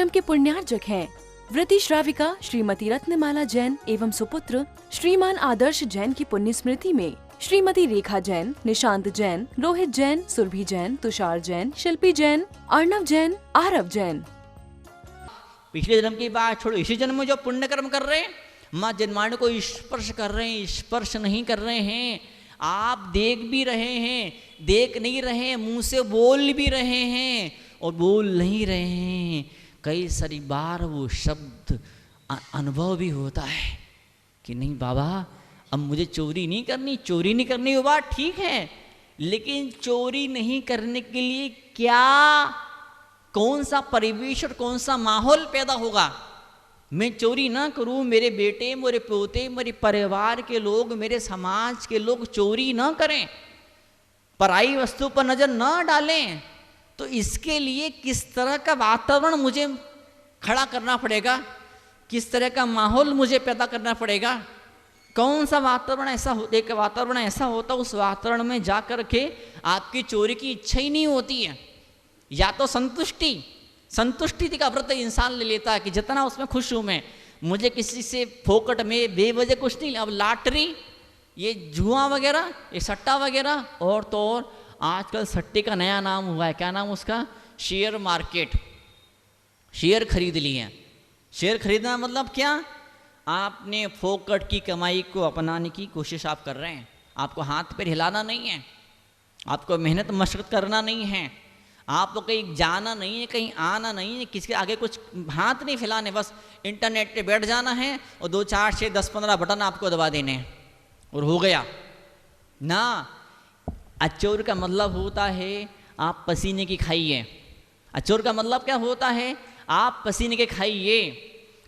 जन्म के पुण्यार्जक हैं। व्रती श्राविका श्रीमती रत्नमाला जैन एवं सुपुत्र श्रीमान आदर्श जैन की पुण्य स्मृति में श्रीमती रेखा जैन, निशांत जैन, रोहित जैन, सुरभि जैन, तुषार जैन, शिल्पी जैन, अर्णव जैन, आरव जैन। पिछले जन्म की बात छोड़ो, इसी जन्म में जो पुण्य कर्म कर रहे हैं, माँ जन्मांड को स्पर्श कर रहे हैं, स्पर्श नहीं कर रहे हैं। आप देख भी रहे हैं, देख नहीं रहे हैं, मुंह से बोल भी रहे हैं और बोल नहीं रहे हैं। कई सारी बार वो शब्द अनुभव भी होता है कि नहीं बाबा अब मुझे चोरी नहीं करनी, चोरी नहीं करनी वो बात ठीक है, लेकिन चोरी नहीं करने के लिए क्या कौन सा परिवेश और कौन सा माहौल पैदा होगा। मैं चोरी ना करूं, मेरे बेटे, मेरे पोते, मेरे परिवार के लोग, मेरे समाज के लोग चोरी ना करें, पराई वस्तु पर नजर ना डालें, तो इसके लिए किस तरह का वातावरण मुझे खड़ा करना पड़ेगा, किस तरह का माहौल मुझे पैदा करना पड़ेगा। कौन सा वातावरण ऐसा एक वातावरण ऐसा होता उस वातावरण में जा कर के आपकी चोरी की इच्छा ही नहीं होती है। या तो संतुष्टि का व्रत इंसान ले लेता है कि जितना उसमें खुश हूं मैं, मुझे किसी से फोकट में बेवजह कुछ नहीं। अब लॉटरी, ये जुआ वगैरह, ये सट्टा वगैरह, और तो और आजकल सट्टे का नया नाम हुआ है, क्या नाम उसका, शेयर मार्केट। शेयर खरीद लिए हैं। शेयर खरीदना मतलब क्या, आपने फोकट की कमाई को अपनाने की कोशिश आप कर रहे हैं। आपको हाथ पैर हिलाना नहीं है, आपको मेहनत मशक्कत करना नहीं है, आपको कहीं जाना नहीं है, कहीं आना नहीं है, किसी के आगे कुछ हाथ नहीं फैलाने, बस इंटरनेट पे बैठ जाना है और 2 4 6 10 15 बटन आपको दबा देने हैं और हो गया ना। अचोर का मतलब होता है आप पसीने की खाइए। अचोर का मतलब क्या होता है, आप पसीने के खाइए।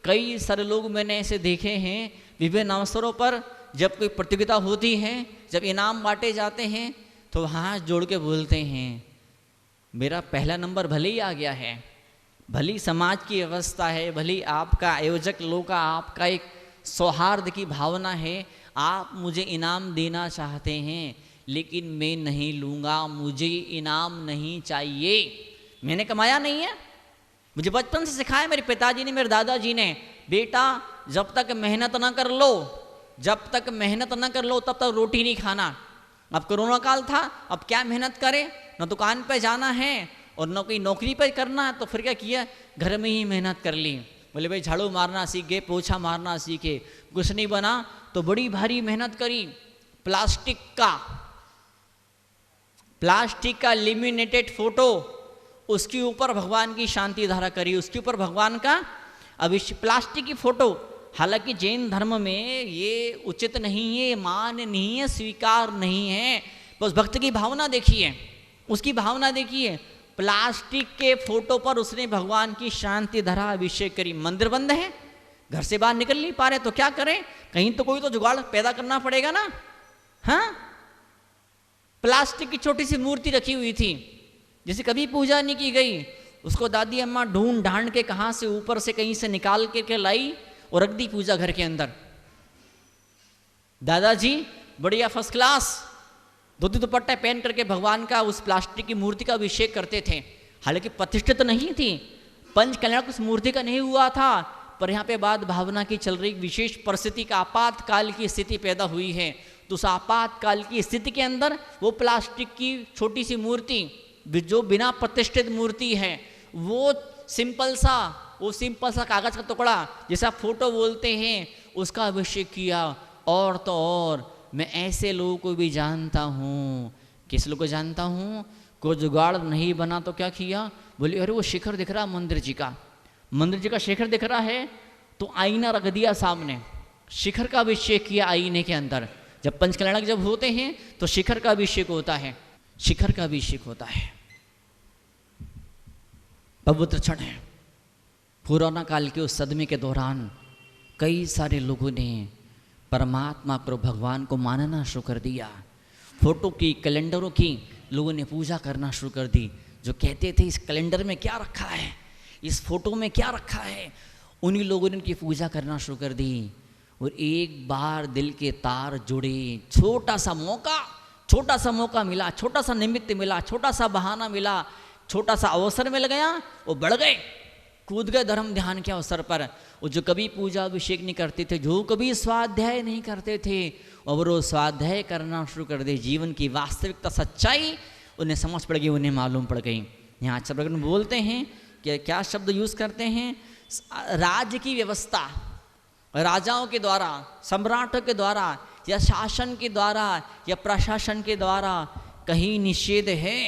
कई सारे लोग मैंने ऐसे देखे हैं विभिन्न अवसरों पर, जब कोई प्रतियोगिता होती है, जब इनाम बांटे जाते हैं तो हाथ जोड़ के बोलते हैं मेरा पहला नंबर भले ही आ गया है, भली समाज की व्यवस्था है, भली आपका आयोजक लोग का आपका एक सौहार्द की भावना है, आप मुझे इनाम देना चाहते हैं, लेकिन मैं नहीं लूँगा, मुझे इनाम नहीं चाहिए। मैंने कमाया नहीं है, मुझे बचपन से सिखाया मेरे पिताजी ने, मेरे दादाजी ने, बेटा जब तक मेहनत ना कर लो, जब तक मेहनत ना कर लो तब तक रोटी नहीं खाना। अब कोरोना काल था, अब क्या मेहनत करें, न दुकान पे जाना है और न कोई नौकरी पे करना है, तो फिर क्या किया, घर में ही मेहनत कर ली। बोले भाई झाड़ू मारना सीख गए, पोछा मारना सीखे, कुछ नहीं बना तो बड़ी भारी मेहनत करी, प्लास्टिक का लेमिनेटेड फोटो, उसके ऊपर भगवान की शांति धारा करी, उसके ऊपर भगवान का अभिषेक। प्लास्टिक की फोटो, हालांकि जैन धर्म में ये उचित नहीं है, मान्य नहीं है, स्वीकार नहीं है। बस भक्त की भावना देखिए, उसकी भावना देखिए। प्लास्टिक के फोटो पर उसने भगवान की शांति धारा अभिषेक करी। मंदिर बंद है, घर से बाहर निकल नहीं पा रहे, तो क्या करें, कहीं तो कोई तो जुगाड़ पैदा करना पड़ेगा ना। हाँ, प्लास्टिक की छोटी सी मूर्ति रखी हुई थी, जिसे कभी पूजा नहीं की गई, उसको दादी अम्मा ढूंढ ढांड के कहाँ से ऊपर से कहीं से निकाल के लाई और रख दी पूजा घर के अंदर। दादाजी बढ़िया फर्स्ट क्लास धोती दुपट्टा पहन करके भगवान का उस प्लास्टिक की मूर्ति का अभिषेक करते थे। हालांकि प्रतिष्ठित नहीं थी, पंच कल्याण उस मूर्ति का नहीं हुआ था, पर यहाँ पे बात भावना की चल रही। विशेष परिस्थिति का आपातकाल की स्थिति पैदा हुई है, तो उस आपातकाल की स्थिति के अंदर वो प्लास्टिक की छोटी सी मूर्ति जो बिना प्रतिष्ठित मूर्ति है, वो सिंपल सा कागज का टुकड़ा जैसा फोटो बोलते हैं, उसका अभिषेक किया। और तो और मैं ऐसे लोगों को भी जानता हूँ, किस लोग को जानता हूँ, कोई जुगाड़ नहीं बना तो क्या किया, बोले अरे वो शिखर दिख रहा मंदिर जी का शिखर दिख रहा है, तो आईना रख दिया सामने, शिखर का अभिषेक किया आईने के अंदर। जब पंचकल्याणक जब होते हैं तो शिखर का अभिषेक होता है, शिखर का अभिषेक होता है। पवित्र क्षण है। कोरोना काल के उस सदमे के दौरान कई सारे लोगों ने परमात्मा को, भगवान को मानना शुरू कर दिया। फोटो की, कैलेंडरों की लोगों ने पूजा करना शुरू कर दी। जो कहते थे इस कैलेंडर में क्या रखा है, इस फोटो में क्या रखा है, उन्हीं लोगों ने उनकी पूजा करना शुरू कर दी। और एक बार दिल के तार जुड़े, छोटा सा मौका मिला, छोटा सा निमित्त मिला, छोटा सा बहाना मिला, छोटा सा अवसर मिल गया, वो बढ़ गए। कूद गए धर्म ध्यान के अवसर पर। वो जो कभी पूजा अभिषेक नहीं करते थे, जो कभी स्वाध्याय नहीं करते थे, और वो स्वाध्याय करना शुरू कर दे। जीवन की वास्तविकता सच्चाई उन्हें समझ पड़ गई, उन्हें मालूम पड़ गई। यहाँ चक्रवर्ती बोलते हैं कि क्या शब्द यूज़ करते हैं, राज्य की व्यवस्था राजाओं के द्वारा, सम्राटों के द्वारा, या शासन के द्वारा, या प्रशासन के द्वारा कहीं निषेध है,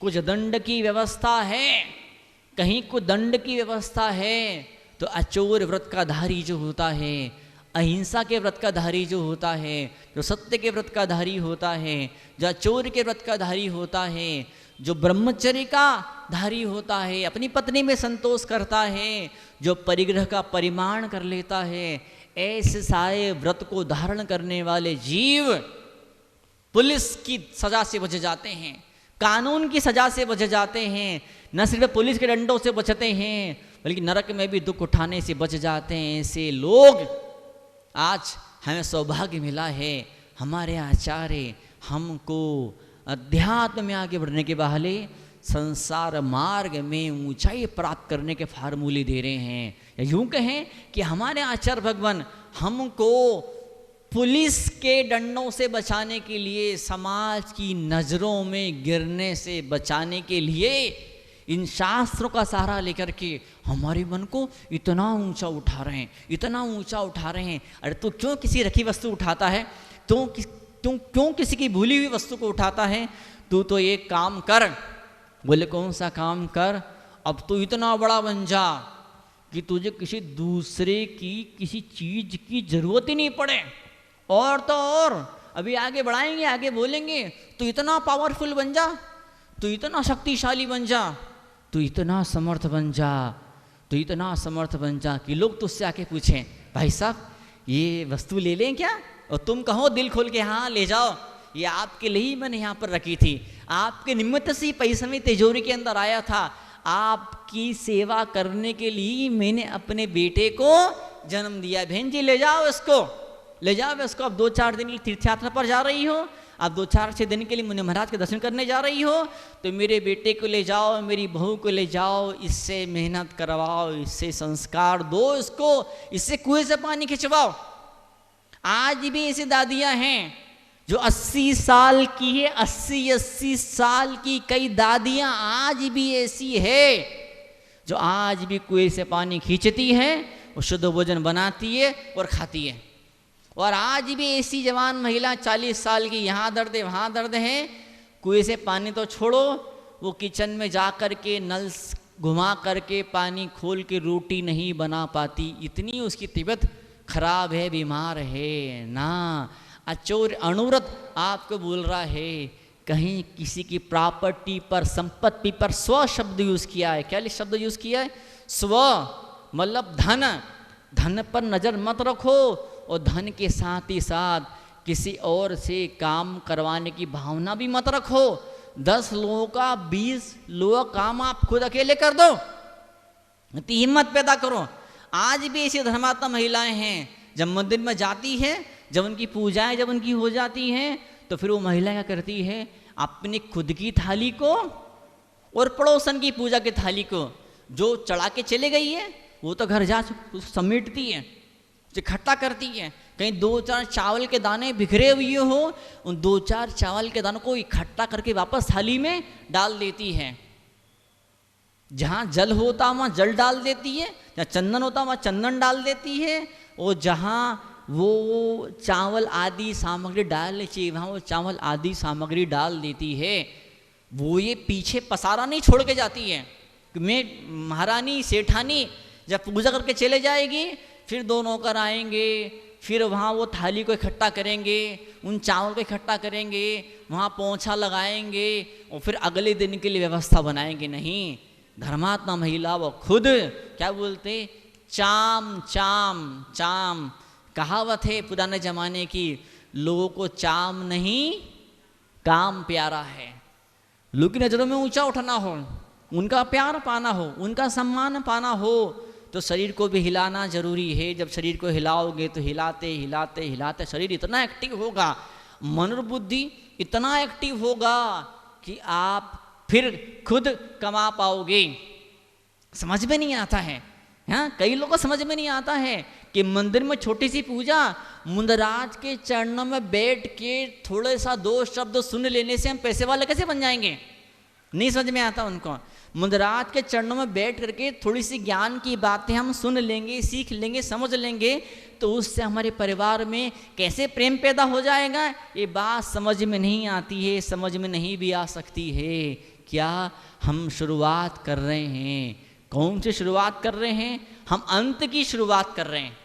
कुछ दंड की व्यवस्था है, कहीं कुछ दंड की व्यवस्था है, तो अचोर व्रत का धारी जो होता है, अहिंसा के व्रत का धारी जो होता है, जो सत्य के व्रत का धारी होता है, जो अचोर के व्रत का धारी होता है, जो ब्रह्मचर्य का धारी होता है, अपनी पत्नी में संतोष करता है, जो परिग्रह का परिमाण कर लेता है, ऐसे सारे व्रत को धारण करने वाले जीव पुलिस की सजा से बच जाते हैं, कानून की सजा से बच जाते हैं। न सिर्फ पुलिस के डंडों से बचते हैं, बल्कि नरक में भी दुख उठाने से बच जाते हैं। ऐसे लोग आज हमें सौभाग्य मिला है, हमारे आचार्य हमको अध्यात्म में आगे बढ़ने के बहाने संसार मार्ग में ऊंचाई प्राप्त करने के फार्मूले दे रहे हैं। या यूं कहें कि हमारे आचार्य भगवान हमको पुलिस के डंडों से बचाने के लिए, समाज की नज़रों में गिरने से बचाने के लिए इन शास्त्रों का सहारा लेकर के हमारे मन को इतना ऊंचा उठा रहे हैं, इतना ऊंचा उठा रहे हैं। अरे तू क्यों किसी रखी वस्तु उठाता है, तू क्यों किसी की भूली हुई वस्तु को उठाता है? तू तो एक काम कर। बोले कौन सा काम कर? अब तू इतना बड़ा बन जा कि तुझे किसी दूसरे की किसी चीज की जरूरत ही नहीं पड़े। और तो और अभी आगे बढ़ाएंगे, आगे बोलेंगे, तू इतना पावरफुल बन जा, तू इतना शक्तिशाली बन जा, तू इतना समर्थ बन जा, तू इतना समर्थ बन जा कि लोग तुझसे आके पूछें भाई साहब ये वस्तु ले लें क्या? और तुम कहो दिल खोल के हाँ ले जाओ, ये आपके लिए ही मैंने यहाँ पर रखी थी, आपके निमित्त से पैसा में तिजोरी के अंदर आया था, आपकी सेवा करने के लिए मैंने अपने बेटे को जन्म दिया। बहन जी ले जाओ इसको, ले जाओ इसको। अब 2-4 दिन के लिए तीर्थ यात्रा पर जा रही हो, आप 2-4 दिन के लिए मुनि महाराज के दर्शन करने जा रही हो, तो मेरे बेटे को ले जाओ, मेरी बहू को ले जाओ, इससे मेहनत करवाओ, इससे संस्कार दो, इसको इससे कुएं से पानी खिंचवाओ। आज भी ऐसी दादियां हैं जो 80 साल की है, 80 साल की कई दादियां आज भी ऐसी है जो आज भी कुएं से पानी खींचती है और शुद्ध भोजन बनाती है और खाती है। और आज भी ऐसी जवान महिला 40 साल की, यहाँ दर्द है वहाँ दर्द है, कुएं से पानी तो छोड़ो, वो किचन में जा कर के नल घुमा करके पानी खोल के रोटी नहीं बना पाती, इतनी उसकी तबीयत खराब है, बीमार है ना। अचोर अणुव्रत आपको बोल रहा है, कहीं किसी की प्रॉपर्टी पर, संपत्ति पर स्व शब्द यूज किया है। क्या शब्द यूज किया है? स्व मतलब धन। धन पर नजर मत रखो और धन के साथ ही साथ किसी और से काम करवाने की भावना भी मत रखो। 10 लोगों का 20 लोगों का काम आप खुद अकेले कर दो, इतनी हिम्मत पैदा करो। आज भी ऐसी धर्मात्मा महिलाएं हैं, जब मंदिर में जाती है, जब उनकी पूजाएं जब उनकी हो जाती हैं, तो फिर वो महिला क्या करती है, अपनी खुद की थाली को और पड़ोसन की पूजा की थाली को जो चढ़ा के चले गई है, वो तो घर जा समेटती है, इकट्ठा करती है। कहीं 2-4 चावल के दाने बिखरे हुए हो, उन 2-4 चावल के दानों को इकट्ठा करके वापस थाली में डाल देती है। जहाँ जल होता वहाँ जल डाल देती है, जहाँ चंदन होता वहाँ चंदन डाल देती है, और जहाँ वो चावल आदि सामग्री डालनी चाहिए वहाँ वो चावल आदि सामग्री डाल देती है। वो ये पीछे पसारा नहीं छोड़ के जाती है। मैं महारानी सेठानी जब पूजा करके चले जाएगी, फिर 2 नौकर आएंगे, फिर वहाँ वो थाली को इकट्ठा करेंगे, उन चावल को इकट्ठा करेंगे, वहाँ पोंछा लगाएंगे और फिर अगले दिन के लिए व्यवस्था बनाएंगे। नहीं, धर्मात्मा महिला वो खुद क्या बोलते, चाम चाम चाम। कहावत है पुराने जमाने की, लोगों को चाम नहीं काम प्यारा है। लोगों की नज़रों में ऊंचा उठना हो, उनका प्यार पाना हो, उनका सम्मान पाना हो, तो शरीर को भी हिलाना जरूरी है। जब शरीर को हिलाओगे तो हिलाते हिलाते हिलाते शरीर इतना एक्टिव होगा, मनोबुद्धि इतना एक्टिव होगा कि आप फिर खुद कमा पाओगे। समझ में नहीं आता है। हाँ, कई लोगों को समझ में नहीं आता है कि मंदिर में छोटी सी पूजा, मुंदराज के चरणों में बैठ के थोड़े सा 2 शब्द सुन लेने से हम पैसे वाले कैसे बन जाएंगे। नहीं समझ में आता उनको। मुंदराज के चरणों में बैठ करके थोड़ी सी ज्ञान की बातें हम सुन लेंगे, सीख लेंगे, समझ लेंगे, तो उससे हमारे परिवार में कैसे प्रेम पैदा हो जाएगा, ये बात समझ में नहीं आती है, समझ में नहीं भी आ सकती है। क्या हम शुरुआत कर रहे हैं? कौन सी शुरुआत कर रहे हैं? हम अंत की शुरुआत कर रहे हैं।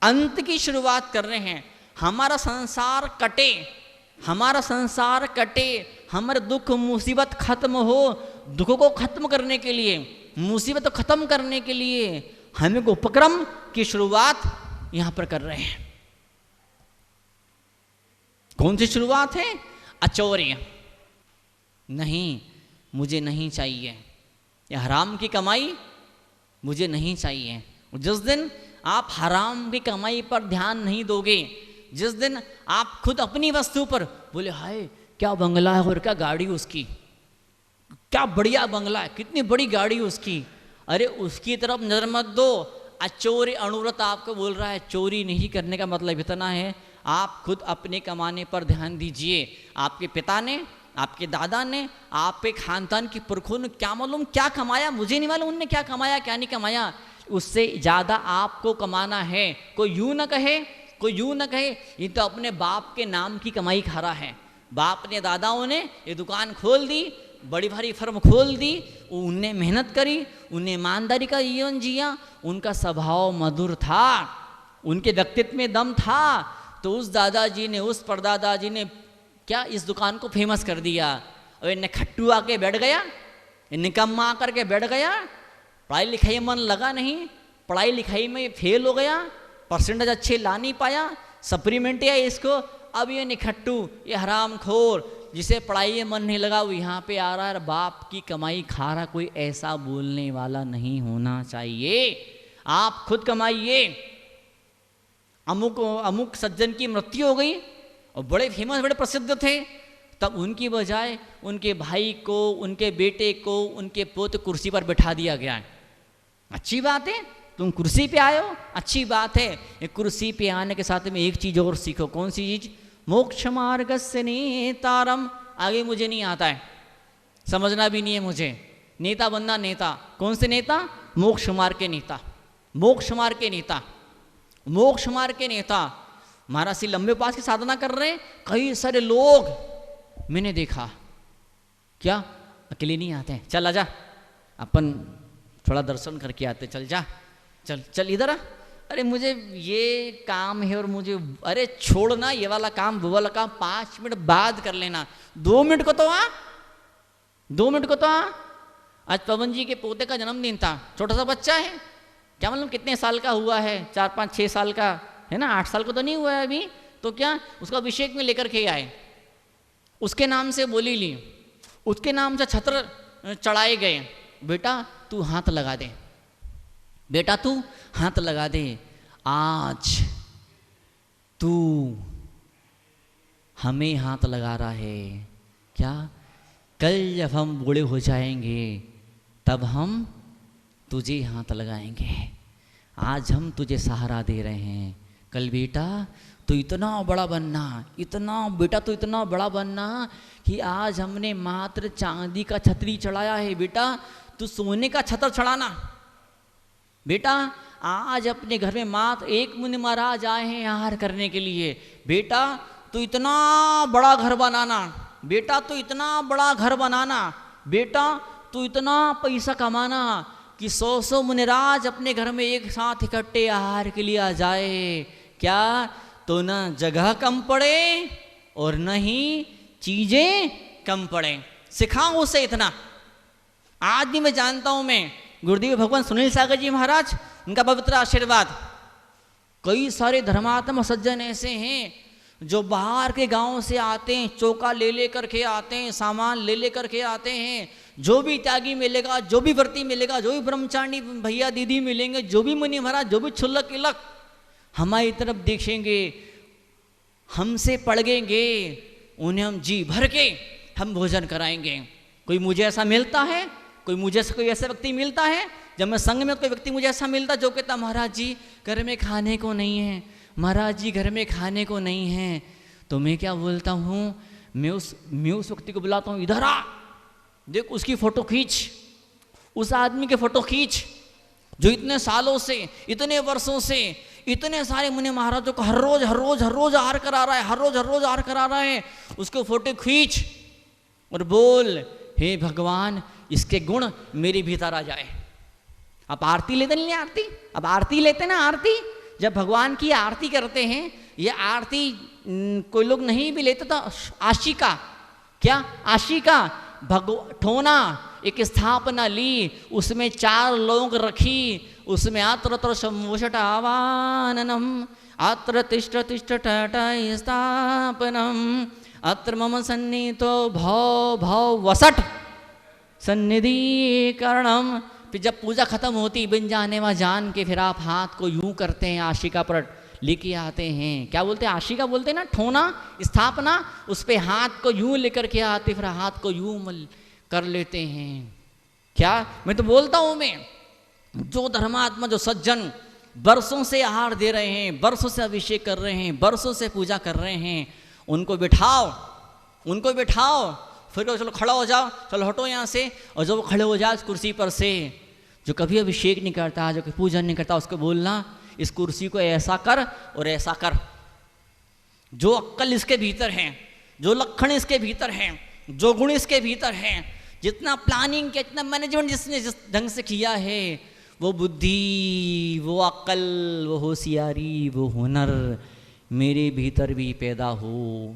अंत की शुरुआत कर रहे हैं। हमारा संसार कटे, हमारा संसार कटे, हमारे दुख मुसीबत खत्म हो। दुख को खत्म करने के लिए, मुसीबत को खत्म करने के लिए हम एक उपक्रम की शुरुआत यहां पर कर रहे हैं। कौन सी शुरुआत है? अचौर्य। नहीं, मुझे नहीं चाहिए, ये हराम की कमाई मुझे नहीं चाहिए। जिस दिन आप हराम की कमाई पर ध्यान नहीं दोगे, जिस दिन आप खुद अपनी वस्तु पर बोले हाय क्या बंगला है और क्या गाड़ी उसकी, क्या बढ़िया बंगला है, कितनी बड़ी गाड़ी उसकी, अरे उसकी तरफ नजर मत दो। अचोरी अनुव्रत आपको बोल रहा है, चोरी नहीं करने का मतलब इतना है, आप खुद अपने कमाने पर ध्यान दीजिए। आपके पिता ने, आपके दादा ने, आपके खानदान के पुरखों ने क्या मालूम क्या कमाया, मुझे नहीं मालूम उनने क्या कमाया क्या नहीं कमाया, उससे ज़्यादा आपको कमाना है। कोई यूँ न कहे, कोई यूँ न कहे ये तो अपने बाप के नाम की कमाई खा रहा है। बाप ने, दादाओं ने ये दुकान खोल दी, बड़ी भारी फर्म खोल दी, उनने मेहनत करी, उन्हें ईमानदारी का जीवन जिया, उनका स्वभाव मधुर था, उनके व्यक्तित्व में दम था, तो उस दादाजी ने, उस परदादाजी ने क्या इस दुकान को फेमस कर दिया। और इन्हें खट्टू आके बैठ गया, निकम्मा आकर के बैठ गया, पढ़ाई लिखाई में मन लगा नहीं, पढ़ाई लिखाई में फेल हो गया, परसेंटेज अच्छे ला नहीं पाया, सप्लीमेंट या इसको, अब ये निखट्टू, ये हराम खोर, जिसे पढ़ाई में मन नहीं लगा वो यहाँ पे आ रहा है, बाप की कमाई खा रहा। कोई ऐसा बोलने वाला नहीं होना चाहिए। आप खुद कमाइए। अमुक सज्जन की मृत्यु हो गई और बड़े फेमस, बड़े प्रसिद्ध थे, तब उनकी बजाय उनके भाई को, उनके बेटे को, उनके पोते कुर्सी पर बैठा दिया गया है। अच्छी बात है, तुम कुर्सी पे आए हो, अच्छी बात है। एक कुर्सी पे आने के साथ में एक चीज और सीखो। कौन सी चीज? मोक्ष मार्गस्य नेतारम। आगे मुझे नहीं आता है, समझना भी नहीं है मुझे। नेता बनना, नेता कौन से नेता? मोक्ष मार्ग के नेता, मोक्ष मार्ग के नेता, मोक्ष मार्ग के नेता। महाराज श्री लंबे उपास की साधना कर रहे हैं, कई सारे लोग मैंने देखा, क्या अकेले नहीं आते हैं, चल आजा अपन थोड़ा दर्शन करके आते, चल जा, चल चल इधर आ, अरे मुझे ये काम है और मुझे, अरे छोड़ना ये वाला काम वो वाला काम 5 मिनट बाद कर लेना, 2 मिनट को तो आ, 2 मिनट को तो आ। आज पवन जी के पोते का जन्मदिन था, छोटा सा बच्चा है, क्या मालूम कितने साल का हुआ है, 4, 5, 6 साल का है ना, 8 साल को तो नहीं हुआ है अभी, तो क्या उसका अभिषेक में लेकर के आए, उसके नाम से बोली ली, उसके नाम से छत्र चढ़ाए गए। बेटा तू हाथ लगा दे, बेटा तू हाथ लगा दे, आज तू हमें हाथ लगा रहा है, क्या कल जब हम बूढ़े हो जाएंगे तब हम तुझे हाथ लगाएंगे, आज हम तुझे सहारा दे रहे हैं, कल बेटा तो इतना बड़ा बनना, इतना बेटा तो इतना बड़ा बनना कि आज हमने मात्र चांदी का छतरी चढ़ाया है, बेटा तू सोने का छतर चढ़ाना, बेटा आज अपने घर में मात्र एक मुनि महाराज आए हैं आहार करने के लिए, बेटा तू इतना बड़ा घर बनाना, बेटा तू इतना बड़ा घर बनाना, बेटा तू इतना पैसा कमाना कि 100 मुनिराज अपने घर में एक साथ इकट्ठे आहार के लिए आ जाए, क्या तो ना जगह कम पड़े और न ही चीजें कम पड़े। सिखाओ उसे इतना। आज भी मैं जानता हूं, मैं गुरुदेव भगवान सुनील सागर जी महाराज, उनका पवित्र आशीर्वाद, कई सारे धर्मात्मा सज्जन ऐसे हैं जो बाहर के गांव से आते हैं, चौका ले ले करके आते हैं, सामान ले ले करके आते हैं, जो भी त्यागी मिलेगा, जो भी व्रती मिलेगा, जो भी ब्रह्मचारी भैया दीदी मिलेंगे, जो भी मुनि महाराज, जो भी छुल्लक इलक हमारी तरफ देखेंगे, हमसे पढ़ेंगे, उन्हें हम जी भर के हम भोजन कराएंगे। कोई मुझे ऐसा मिलता है, कोई मुझे कोई ऐसा व्यक्ति मिलता है जब मैं संग में कोई व्यक्ति मुझे ऐसा मिलता जो कहता महाराज जी घर में खाने को नहीं है, महाराज जी घर में खाने को नहीं है, तो मैं क्या बोलता हूँ, मैं उस व्यक्ति को बुलाता हूँ, इधर आ, देख उसकी फोटो खींच, उस आदमी के फोटो खींच जो इतने सालों से, इतने वर्षों से, इतने सारे मुनि महाराजों को हर रोज आहार करा रहा है, हर रोज आहार करा रहा है, उसको फोटो खींच और बोल, हे भगवान इसके गुण मेरे भीतर आ जाए। आप आरती लेते नहीं, आरती, अब आरती लेते ना, आरती जब भगवान की आरती करते हैं, ये आरती कोई लोग नहीं भी लेते तो आशिका, क्या आशिका, ठोना एक स्थापना ली, उसमें 4 लौंग रखी, उसमें अत्र शम्भुषटावाननम अत्र तिष्ठ टाटा स्थापनम अत्र मम सन्निहितो भव वसट सन्निधिकरणम। फिर जब पूजा खत्म होती बिन जाने वा जान के, फिर आप हाथ को यूं करते हैं, आशिका पर लेके आते हैं, क्या बोलते हैं, आशिका बोलते हैं ना, ठोना स्थापना, उस पे हाथ को यूं लेकर के आते, फिर हाथ को यूं कर लेते हैं। क्या मैं तो बोलता हूं, मैं जो धर्मात्मा, जो सज्जन वर्षों से आहार दे रहे हैं, वर्षों से अभिषेक कर रहे हैं, वर्षों से पूजा कर रहे हैं, उनको बिठाओ, फिर चलो खड़ा हो जाओ, चलो हटो यहाँ से, और जब वो खड़े हो जाए उस कुर्सी पर से, जो कभी अभिषेक नहीं करता, जो कभी पूजन नहीं करता, उसको बोलना इस कुर्सी को ऐसा कर और ऐसा कर। जो अक्ल इसके भीतर है, जो लक्षण इसके भीतर है, जो गुण इसके भीतर है, जितना प्लानिंग किया, जितना मैनेजमेंट जिसने जिस ढंग से किया है, वो बुद्धि, वो अक्ल, वो होशियारी, वो हुनर मेरे भीतर भी पैदा हो।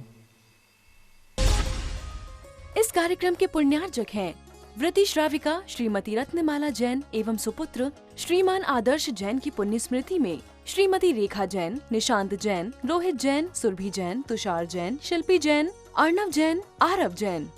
इस कार्यक्रम के पुण्यार्जक हैं व्रती श्राविका श्रीमती रत्नमाला जैन एवं सुपुत्र श्रीमान आदर्श जैन की पुण्य स्मृति में श्रीमती रेखा जैन, निशांत जैन, रोहित जैन, सुरभि जैन, तुषार जैन, शिल्पी जैन, अर्णव जैन, आरव जैन।